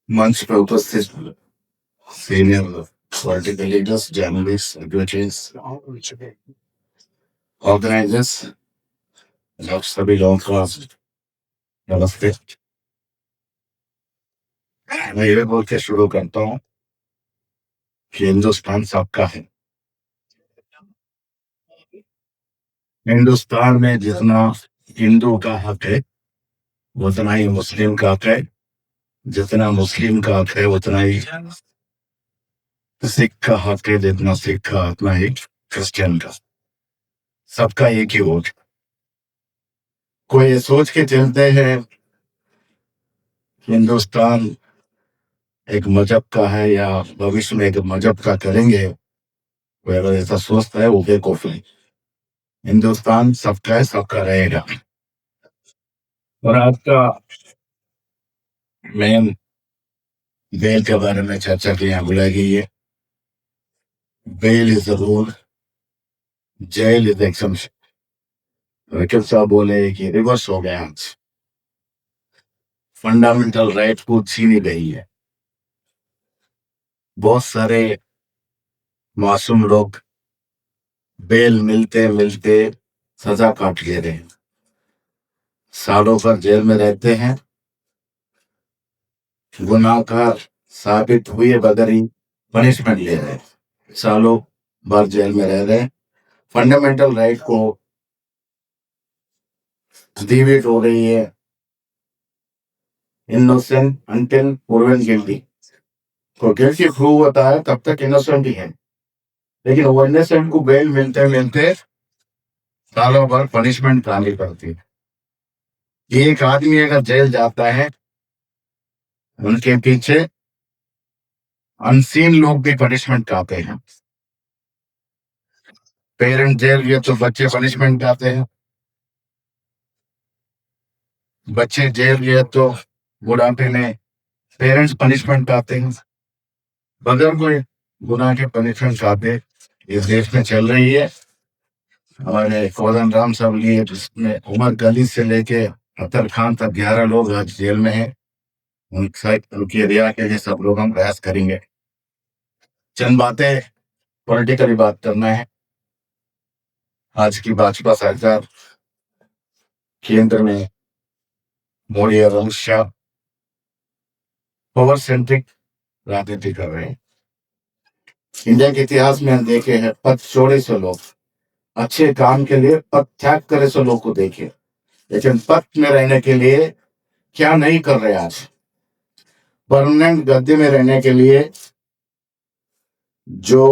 मंच पर उपस्थित senior political leaders, journalist, advocates, organisers, आप सभी लोगों का नमस्ते। मैं ये बोल के शुरू करता हूँ कि हिंदुस्तान सबका है। हिंदुस्तान में जितना हिंदू का हक है उतना ही मुस्लिम का हक है, जितना मुस्लिम का हक है उतना ही सिख का हक है, जितना सिख का उतना ही क्रिश्चियन का। सबका एक ही वोट। कोई ये सोच के चलते हैं हिंदुस्तान एक मजहब का है या भविष्य में एक मजहब का करेंगे, कोई अगर ऐसा सोचता है वो बेवकूफ है। हिंदुस्तान सबका है, सबका रहेगा। और आज का मेन बेल के बारे में चर्चा की यहाँ बुलाई गई है। Bail is the rule, jail is exception. वकील साहब बोले कि रिवर्स हो गया आज, फंडामेंटल राइट को छीनी गई है। बहुत सारे मासूम लोग बेल मिलते मिलते सजा काट ले रहे हैं, सालों भर जेल में रहते हैं, गुनाहगार साबित हुए बगैर ही पनिशमेंट ले रहे हैं, सालों भर जेल में रह रहे हैं। फंडामेंटल राइट को डिबेट हो रही है। इनोसेंट अंटिल प्रूवन गिल्टी, तो गिल्टी प्रूव होता है तब तक इनोसेंट ही है, लेकिन वो इनोसेंट को बेल मिलते मिलते सालों भर पनिशमेंट खानी पड़ती है। एक आदमी अगर जेल जाता है, उनके पीछे अनसीन लोग भी पनिशमेंट खाते हैं। पेरेंट जेल गए तो बच्चे पनिशमेंट खाते हैं, बच्चे जेल गए तो बुढ़ापे में पेरेंट्स पनिशमेंट खाते हैं। बगैर कोई गुनाह के पनिशमेंट खाते इस देश में चल रही है। हमारे कोदन राम साहब लिए, जिसमें उमर गली से लेके अतर खान तक 11 लोग आज जेल में हैं। उनकी रिहा के लिए सब लोग हम प्रयास करेंगे। चंद बातें पॉलिटिकली बात करना है। आज की भाजपा सरकार केंद्र में मोदी और अमित शाह पावर सेंट्रिक राजनीति कर रहे हैं। इंडिया के इतिहास में हम देखे हैं पद छोड़े से लोग, अच्छे काम के लिए पद त्याग करे से लोग को देखे, लेकिन पद में रहने के लिए क्या नहीं कर रहे आज। परमानेंट गद्दे में रहने के लिए जो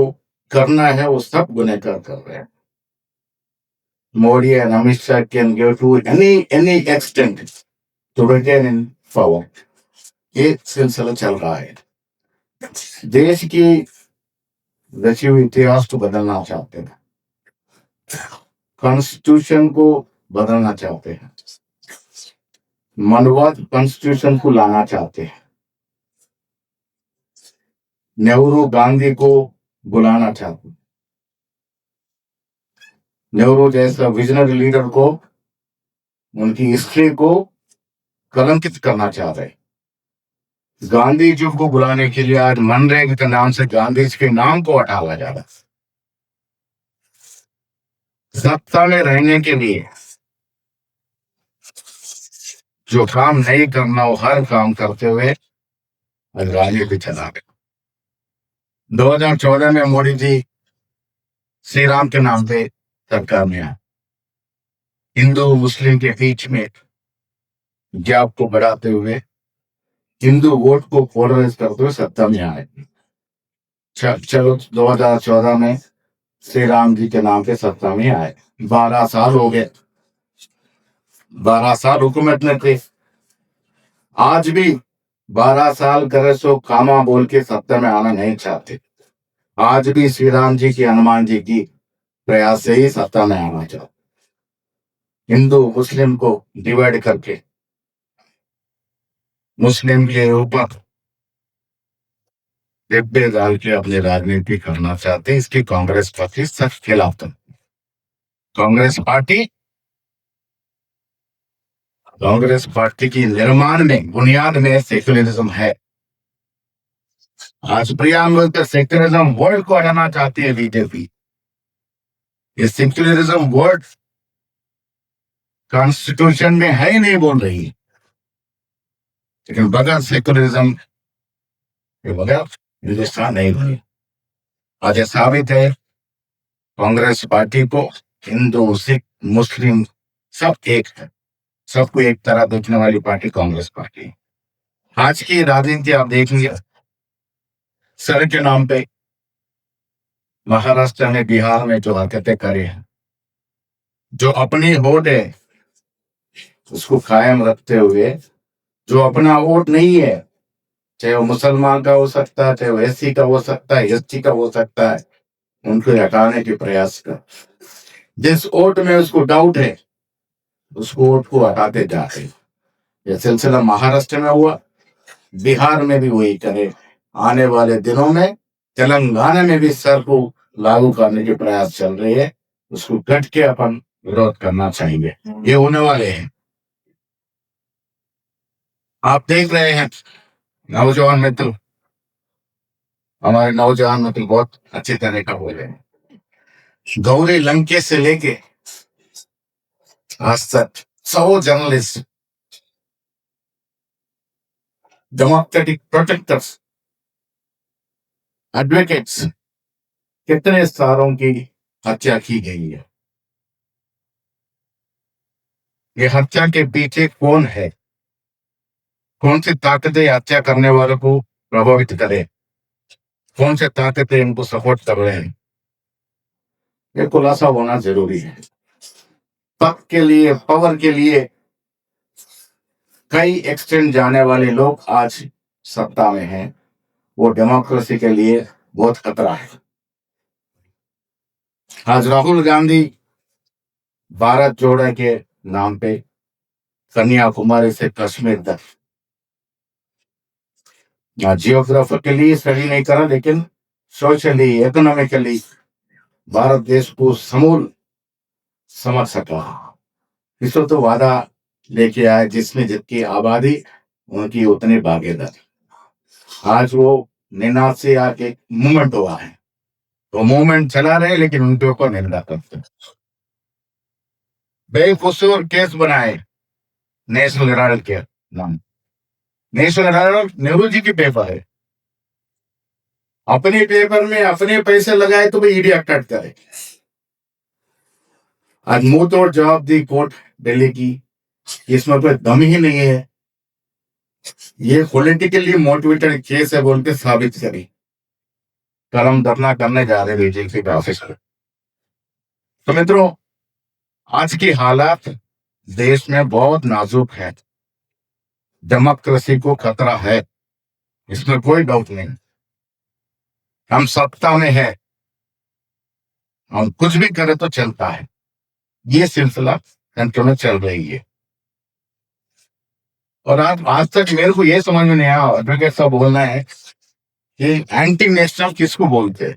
करना है वो सब गुनहगार कर रहे हैं। Modi and Amit Shah can go to any extent to retain in power. ये सिलसिला चल रहा है। देश की रची हुई इतिहास को बदलना चाहते हैं, कॉन्स्टिट्यूशन को बदलना चाहते हैं, मनवाद कॉन्स्टिट्यूशन को लाना चाहते हैं, नेहरू गांधी को बुलाना चाहते हैं, नेहरू जैसा विजनरी लीडर को, उनकी हिस्ट्री को कलंकित करना चाह रहे हैं। गांधी जी को बुलाने के लिए आज मनरेगा के नाम से गांधी जी के नाम को हटाया जा रहा है। सत्ता में रहने के लिए जो काम नहीं करना वो हर काम करते हुए राजनीति चला गए। 2014 में मोदी जी श्री राम के नाम पे सरकार में आए, हिंदू मुस्लिम के बीच में गैप को बढ़ाते हुए हिंदू वोट को पोलराइज करते हुए सत्ता में आए। चलो 2014 में श्री राम जी के नाम पे सत्ता में आए, 12 साल हो गए, 12 साल हुकूमत में थे। आज भी 12 साल करे सो कामा बोल के सत्ता में आना नहीं चाहते। आज भी श्री राम जी की, हनुमान जी की प्रयास से ही सत्ता में आना चाहते। हिंदू मुस्लिम को डिवाइड करके मुस्लिम के ऊपर डिब्बे डाल के अपनी राजनीति करना चाहते। इसकी कांग्रेस पार्टी सख्त खिलाफ था। कांग्रेस पार्टी की निर्माण में बुनियाद में सेक्युलरिज्म है। आज प्रियांबल का सेक्युलरिज्म वर्ड को हटाना चाहती है बीजेपी। ये सेक्युलरिज्म वर्ड कॉन्स्टिट्यूशन में है ही नहीं बोल रही, लेकिन बगैर सेक्युलरिज्म के बगैर हिंदुस्तान नहीं बनी। आज ये साबित है कांग्रेस पार्टी को हिंदू, सिख, मुस्लिम सब एक है, सबको एक तरह देखने वाली पार्टी कांग्रेस पार्टी। आज की राजनीति आप देखेंगे, सर के नाम पे महाराष्ट्र में, बिहार में जो हरकतें करे हैं, जो अपनी वोट है उसको कायम रखते हुए, जो अपना वोट नहीं है, चाहे वो मुसलमान का हो सकता है, चाहे वो एससी का हो सकता है, एसटी का हो सकता है, उनको हटाने के प्रयास कर, जिस वोट में उसको डाउट है उस वोट को हटाते जा रहे। यह सिलसिला महाराष्ट्र में हुआ, बिहार में भी वही करे। आने वाले दिनों में तेलंगाना में भी सर को लागू करने के प्रयास चल रहे हैं, उसको डट के अपन विरोध करना चाहिए। ये होने वाले हैं। आप देख रहे हैं नौजवान मित्र, हमारे नौजवान मित्र बहुत अच्छी तरह का बोले हैं। गौरी लंकेश से लेके आज तक 100 जर्नलिस्ट, डेमोक्रेटिक प्रोटेक्टर्स, एडवोकेट्स, कितने सारों की हत्या की गई है। ये हत्या के पीछे कौन है, कौन सी ताकतें हत्या करने वालों को प्रभावित करे, कौन से ताकतें इनको सपोर्ट कर रहे हैं, ये खुलासा होना जरूरी है। पद के लिए, पावर के लिए कई एक्सटेंड जाने वाले लोग आज सत्ता में हैं, वो डेमोक्रेसी के लिए बहुत खतरा है। आज राहुल गांधी भारत जोड़ो के नाम पे कन्याकुमारी से कश्मीर तक जियोग्राफिकली स्टडी नहीं करा, लेकिन सोशली, इकोनॉमिकली भारत देश को समूल समझ सका। इसको तो वादा लेके आए, जिसमें जितनी आबादी उनकी उतनी भागीदारी। आज वो 89 आके मूवमेंट हुआ है, वो मूवमेंट चला रहे, लेकिन उनके ऊपर निंदा करते, बेकसूर केस बनाए नेशनल हेराल्ड के नाम। नेशनल हेराल्ड नेहरू जी की पेपर है, अपने पेपर में अपने पैसे लगाए तो भाई ईडी अटैक करे। आज मुंह तोड़ जवाब दी कोर्ट दिल्ली की, इसमें कोई दम ही नहीं है, ये पॉलिटिकली मोटिवेटेड केस है बोल के साबित करी। कलम धरना करने जा रहे बीजेपी के ऑफिस में। तो मित्रों, आज की हालात देश में बहुत नाजुक है, डेमोक्रेसी को खतरा है, इसमें कोई डाउट नहीं। हम सत्ता में है, हम कुछ भी करें तो चलता है, ये सिलसिला कंट्रोल में चल रही है। और आज तक मेरे को ये समझ में नहीं आया, एडवोकेट साहब बोलना है कि एंटी नेशनल किसको बोलते हैं।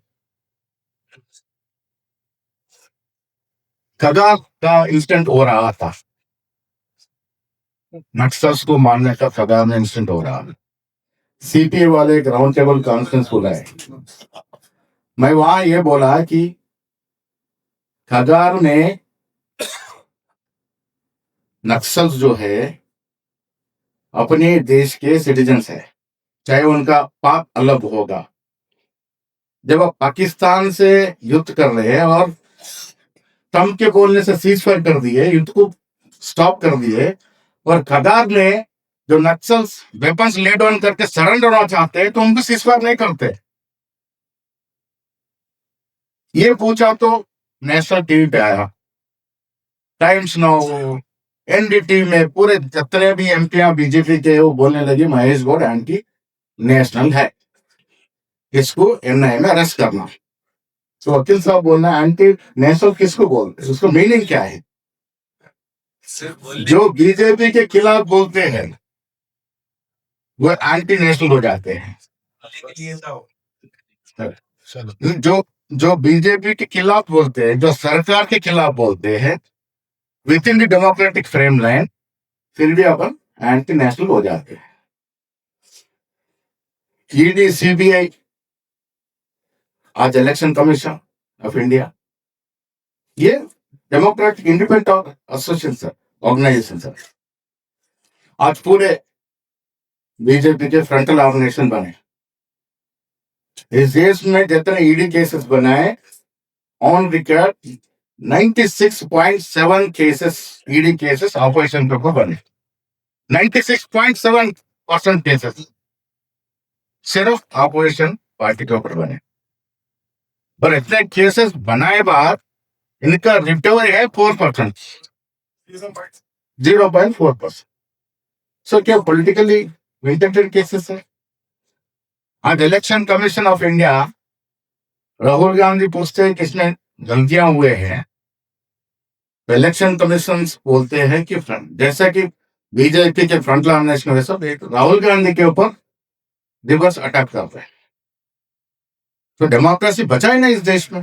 कगार का इंसिडेंट हो रहा था, नक्सल्स को मारने का कगार में इंसिडेंट हो रहा है, सीपीए वाले एक राउंड टेबल कॉन्फ्रेंस बोला है। मैं वहां ये बोला कि कगार में नक्सल्स जो है अपने देश के सिटीजन्स है, चाहे उनका पाक अलग होगा। जब आप पाकिस्तान से युद्ध कर रहे हैं और ट्रंप के बोलने से सीज फायर कर दिए, युद्ध को स्टॉप कर दिए, और कगार में जो नक्सल्स वेपन्स ले डाउन करके सरेंडर होना चाहते हैं तो उनको सीज फायर नहीं करते। ये पूछा तो नेशनल टीवी पे आया, टाइम्स नाउ, एनडीटी में पूरे जितने भी एमपी बीजेपी के वो बोलने लगे महेश गौड़ एंटी नेशनल है, इसको एनआईए में अरेस्ट करना। तो वकील साहब बोलना एंटी नेशनल किसको बोलते, उसको मीनिंग क्या है। जो बीजेपी के खिलाफ बोलते हैं वो एंटी नेशनल हो जाते हैं, जो बीजेपी के खिलाफ बोलते हैं, जो सरकार के खिलाफ बोलते हैं within the democratic frame line, फिर भी अपन एंटी नेशनल हो जाते हैं। ईडी, सीबीआई, आज इलेक्शन कमीशन ऑफ इंडिया, ये democratic independent association sir, organisation sir. आज पूरे बीजेपी के फ्रंटल ऑर्गेनाइजेशन बने। इस देश में जितने ईडी केसेस बनाए, on record 96.7 cases, ED cases opposition के ऊपर बने। 96.7% केसेस सिर्फ ऑपोजिशन पार्टी के ऊपर बने। पर इतने केसेस बनाए बाद इनका रिकवरी है 4%, 0.4%। सो क्या पॉलिटिकली विंटेड केसेस है? आज election commission of India, Rahul Gandhi पूछते हैं किसने गलतियां हुए हैं, तो इलेक्शन कमीशन बोलते हैं कि जैसा कि बीजेपी के फ्रंट लाइन सब एक राहुल गांधी के ऊपर रिवर्स अटैक कर रहे हैं। तो डेमोक्रेसी बचा ही नहीं इस देश में।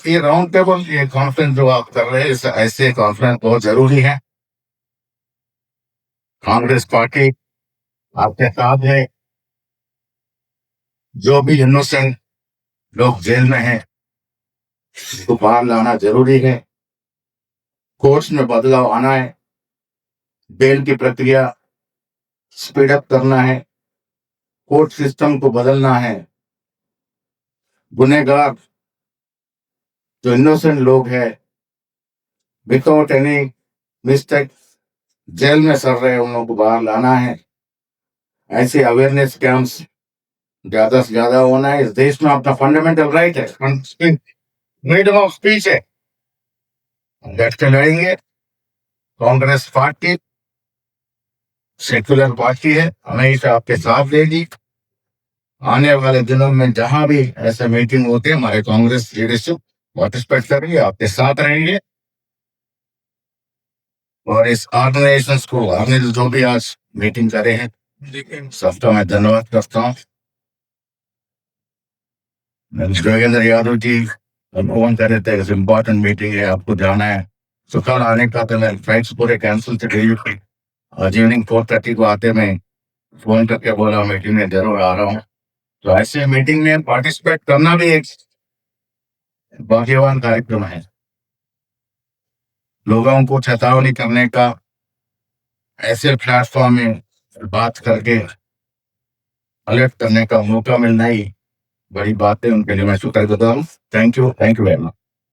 ये राउंड टेबल, ये कॉन्फ्रेंस जो आप कर रहे हैं, ऐसे कॉन्फ्रेंस बहुत जरूरी है। कांग्रेस पार्टी आपके साथ है। जो भी इनोसेंट लोग जेल में हैं, उनको बाहर लाना जरूरी है। कोर्ट्स में बदलाव आना है, बेल की प्रक्रिया स्पीड अप करना है, कोर्ट सिस्टम को बदलना है। गुनहगार जो इनोसेंट लोग हैं, विदाउट एनी मिस्टेक जेल में सड़ रहे हैं, उन लोगों को बाहर लाना है। ऐसे अवेयरनेस कैंप्स ज्यादा से ज्यादा होना है। इस देश में अपना फंडामेंटल राइट है, फ्रीडम ऑफ स्पीच है, डट के लड़ेंगे। कांग्रेस पार्टी सेक्युलर पार्टी है, हमेशा आपके साथ देगी। आने वाले दिनों में जहां भी ऐसे मीटिंग होते हैं, हमारे कांग्रेस लीडरशिप पार्टिसिपेट करेंगे, आपके साथ रहेंगे। और इस ऑर्गेनाइजेशन को हमने जो भी आज मीटिंग करे हैं, सबका मैं धन्यवाद करता हूँ। जोगेंद्र यादव जी फोन कर रहे थे, इम्पोर्टेंट मीटिंग है, आपको जाना है। तो कल आने का तो मैं फ्लाइट्स पूरे कैंसिल थे। आज इवनिंग 4:30 को आते मैं फोन करके बोला मीटिंग में जरूर आ रहा हूँ। तो ऐसे मीटिंग में पार्टिसिपेट करना भी एक भाग्यवान कार्यक्रम है। लोगों को चेतावनी करने का, ऐसे प्लेटफॉर्म में बात करके अलर्ट करने का मौका मिलना ही बड़ी बात है। उनके लिए मैं शुक्रिया देता हूँ। Thank you very much.